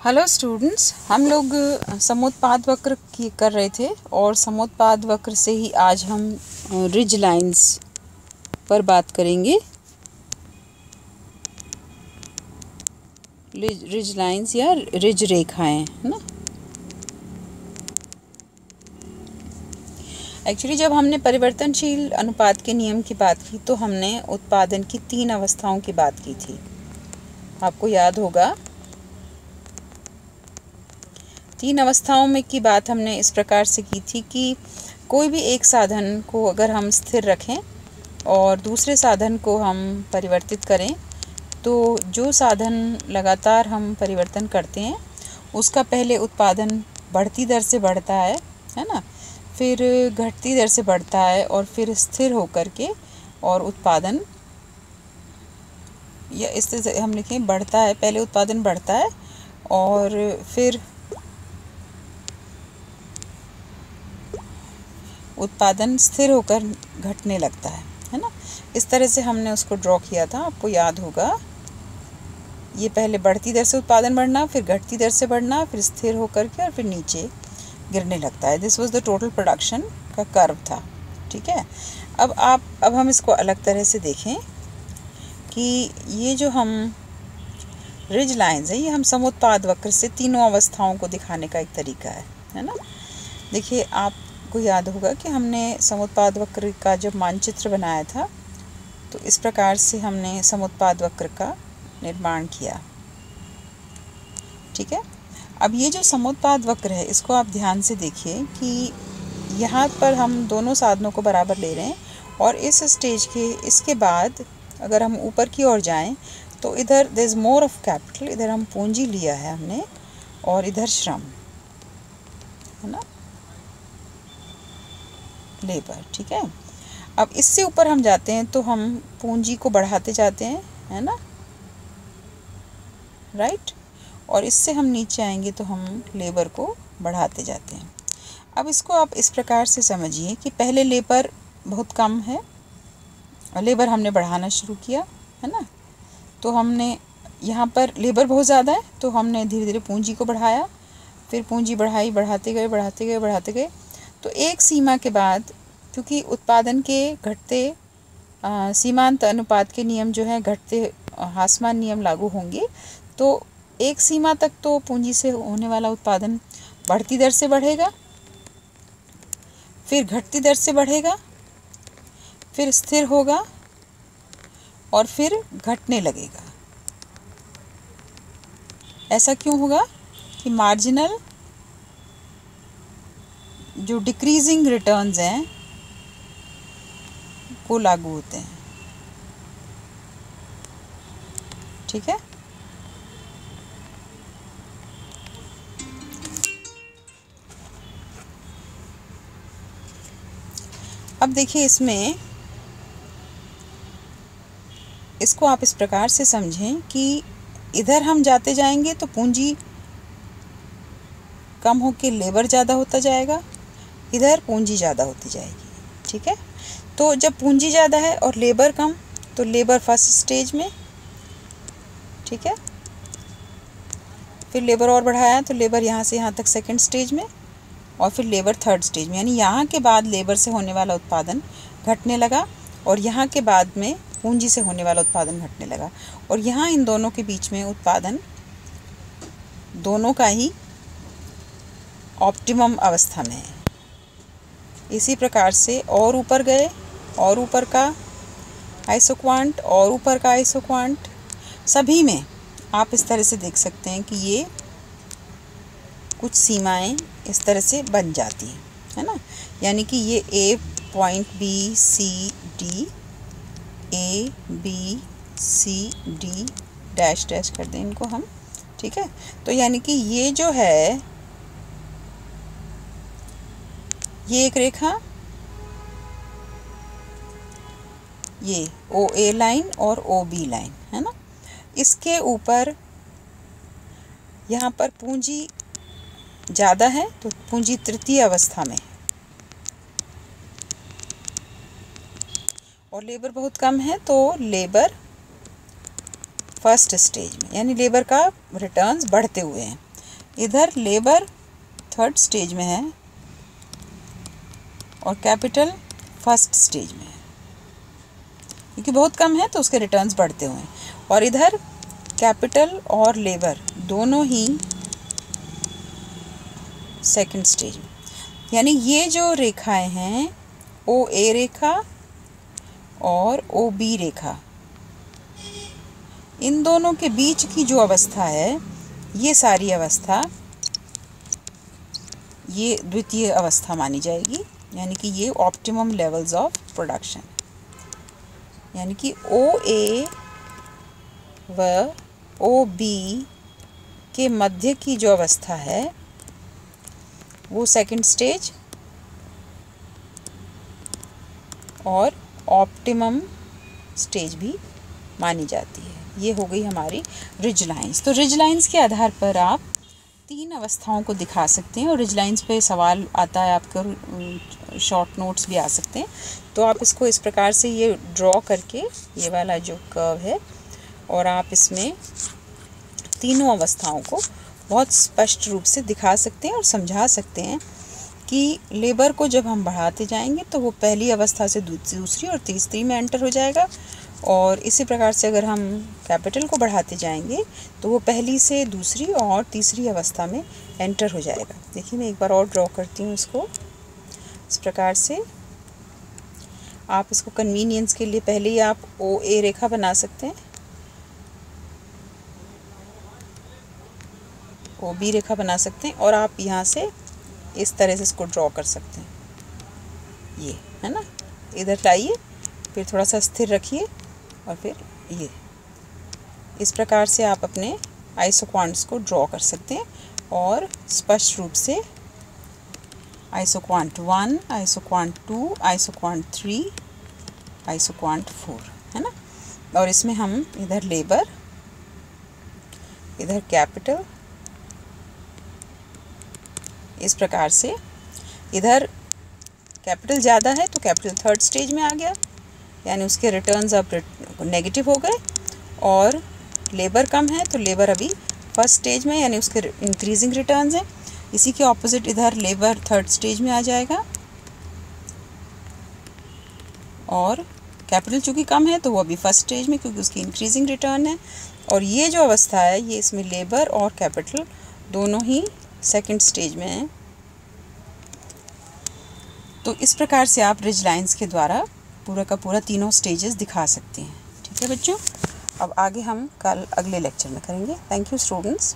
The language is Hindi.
हेलो स्टूडेंट्स, हम लोग समोत्पाद वक्र की कर रहे थे और समोत्पाद वक्र से ही आज हम रिज लाइंस पर बात करेंगे। रिज लाइंस या रिज रेखाएं, है ना। एक्चुअली जब हमने परिवर्तनशील अनुपात के नियम की बात की तो हमने उत्पादन की 3 अवस्थाओं की बात की थी। आपको याद होगा 3 अवस्थाओं में की बात हमने इस प्रकार से की थी कि कोई भी एक साधन को अगर हम स्थिर रखें और दूसरे साधन को हम परिवर्तित करें तो जो साधन लगातार हम परिवर्तन करते हैं उसका पहले उत्पादन बढ़ती दर से बढ़ता है ना, फिर घटती दर से बढ़ता है और फिर स्थिर होकर के और उत्पादन, या इस तरह से हम लिखें, बढ़ता है, पहले उत्पादन बढ़ता है और फिर उत्पादन स्थिर होकर घटने लगता है ना। इस तरह से हमने उसको ड्रॉ किया था, आपको याद होगा। ये पहले बढ़ती दर से उत्पादन बढ़ना, फिर घटती दर से बढ़ना, फिर स्थिर होकर के और फिर नीचे गिरने लगता है। This was the total production का कर्व था, ठीक है। अब हम इसको अलग तरह से देखें कि ये जो हम रिज लाइंस है ये हम समोत्पाद वक्र से तीनों अवस्थाओं को दिखाने का एक तरीका है ना। देखिए, आपको याद होगा कि हमने समोत्पाद वक्र का जब मानचित्र बनाया था तो इस प्रकार से हमने समोत्पाद वक्र का निर्माण किया, ठीक है। अब ये जो समोत्पाद वक्र है इसको आप ध्यान से देखिए कि यहाँ पर हम दोनों साधनों को बराबर ले रहे हैं और इस स्टेज के इसके बाद अगर हम ऊपर की ओर जाएं तो इधर there is more of capital, इधर हम पूंजी लिया है हमने और इधर श्रम, है ना, लेबर, ठीक है। अब इससे ऊपर हम जाते हैं तो हम पूंजी को बढ़ाते जाते हैं, है ना, राइट। और इससे हम नीचे आएंगे तो हम लेबर को बढ़ाते जाते हैं। अब इसको आप इस प्रकार से समझिए कि पहले लेबर बहुत कम है और लेबर हमने बढ़ाना शुरू किया, है ना। तो हमने यहाँ पर लेबर बहुत ज़्यादा है तो हमने धीरे धीरे पूंजी को बढ़ाया, फिर पूंजी बढ़ाई, बढ़ाते गए। तो एक सीमा के बाद, क्योंकि उत्पादन के घटते सीमांत अनुपात के नियम जो है घटते ह्रासमान नियम लागू होंगे, तो एक सीमा तक तो पूंजी से होने वाला उत्पादन बढ़ती दर से बढ़ेगा, फिर घटती दर से बढ़ेगा, फिर स्थिर होगा और फिर घटने लगेगा। ऐसा क्यों होगा कि मार्जिनल जो डिक्रीजिंग रिटर्न्स हैं वो लागू होते हैं, ठीक है। अब देखिए इसमें इसको आप इस प्रकार से समझें कि इधर हम जाते जाएंगे तो पूंजी कम होके लेबर ज़्यादा होता जाएगा, इधर पूंजी ज़्यादा होती जाएगी, ठीक है। तो जब पूंजी ज़्यादा है और लेबर कम तो लेबर फर्स्ट स्टेज में, ठीक है, फिर लेबर और बढ़ाया तो लेबर यहाँ से यहाँ तक सेकंड स्टेज में और फिर लेबर थर्ड स्टेज में, यानी यहाँ के बाद लेबर से होने वाला उत्पादन घटने लगा और यहाँ के बाद में पूंजी से होने वाला उत्पादन घटने लगा और यहाँ इन दोनों के बीच में उत्पादन दोनों का ही ऑप्टिमम अवस्था में है। इसी प्रकार से और ऊपर गए और ऊपर का आइसोक्वांट और ऊपर का आइसोक्वांट, सभी में आप इस तरह से देख सकते हैं कि ये कुछ सीमाएं इस तरह से बन जाती हैं, है ना। यानी कि ये A point B C D, A B C D dash dash कर दें इनको हम, ठीक है। तो यानी कि ये जो है ये एक रेखा, ये ओ ए लाइन और ओ बी लाइन, है ना। इसके ऊपर यहाँ पर पूंजी ज़्यादा है तो पूंजी तृतीय अवस्था में है और लेबर बहुत कम है तो लेबर फर्स्ट स्टेज में, यानी लेबर का रिटर्न्स बढ़ते हुए हैं। इधर लेबर थर्ड स्टेज में है और कैपिटल फर्स्ट स्टेज में है, क्योंकि बहुत कम है तो उसके रिटर्न्स बढ़ते हुए हैं। और इधर कैपिटल और लेबर दोनों ही सेकंड स्टेज में। यानी ये जो रेखाएं हैं OA रेखा और OB रेखा, इन दोनों के बीच की जो अवस्था है, ये सारी अवस्था ये द्वितीय अवस्था मानी जाएगी। यानी कि ये ऑप्टिमम लेवल्स ऑफ प्रोडक्शन, यानी कि OA व OB के मध्य की जो अवस्था है वो सेकंड स्टेज और ऑप्टिमम स्टेज भी मानी जाती है। ये हो गई हमारी रिज लाइंस। तो रिज लाइंस के आधार पर आप 3 अवस्थाओं को दिखा सकते हैं और रिज लाइंस पे सवाल आता है आपका, शॉर्ट नोट्स भी आ सकते हैं। तो आप इसको इस प्रकार से ये ड्रॉ करके, ये वाला जो कर्व है, और आप इसमें तीनों अवस्थाओं को बहुत स्पष्ट रूप से दिखा सकते हैं और समझा सकते हैं कि लेबर को जब हम बढ़ाते जाएंगे तो वो पहली अवस्था से दूसरी और तीसरी में एंटर हो जाएगा, और इसी प्रकार से अगर हम कैपिटल को बढ़ाते जाएंगे तो वो पहली से दूसरी और तीसरी अवस्था में एंटर हो जाएगा। देखिए मैं एक बार और ड्रॉ करती हूँ इसको इस प्रकार से। आप इसको कन्वीनियंस के लिए पहले ही आप OA रेखा बना सकते हैं, OB रेखा बना सकते हैं, और आप यहाँ से इस तरह से इसको ड्रॉ कर सकते हैं। ये है ना, इधर लाइए, फिर थोड़ा सा स्थिर रखिए और फिर ये इस प्रकार से आप अपने आइसोक्वांट्स को ड्रॉ कर सकते हैं और स्पष्ट रूप से आइसोक्वांट 1, आइसोक्वांट 2, आइसोक्वांट 3, आइसोक्वांट 4, है ना। और इसमें हम इधर लेबर, इधर कैपिटल, इस प्रकार से, इधर कैपिटल ज़्यादा है तो कैपिटल थर्ड स्टेज में आ गया, यानी उसके रिटर्न्स अब नेगेटिव हो गए, और लेबर कम है तो लेबर अभी फर्स्ट स्टेज में, यानी उसके इंक्रीजिंग रिटर्न्स हैं। इसी के ऑपोजिट इधर लेबर थर्ड स्टेज में आ जाएगा, और कैपिटल चूँकि कम है तो वो अभी फर्स्ट स्टेज में, क्योंकि उसकी इंक्रीजिंग रिटर्न है। और ये जो अवस्था है ये इसमें लेबर और कैपिटल दोनों ही सेकंड स्टेज में है। तो इस प्रकार से आप रिज लाइंस के द्वारा पूरा का पूरा तीनों स्टेजेस दिखा सकते हैं। ठीक है बच्चों, अब आगे हम कल अगले लेक्चर में करेंगे। Thank you students.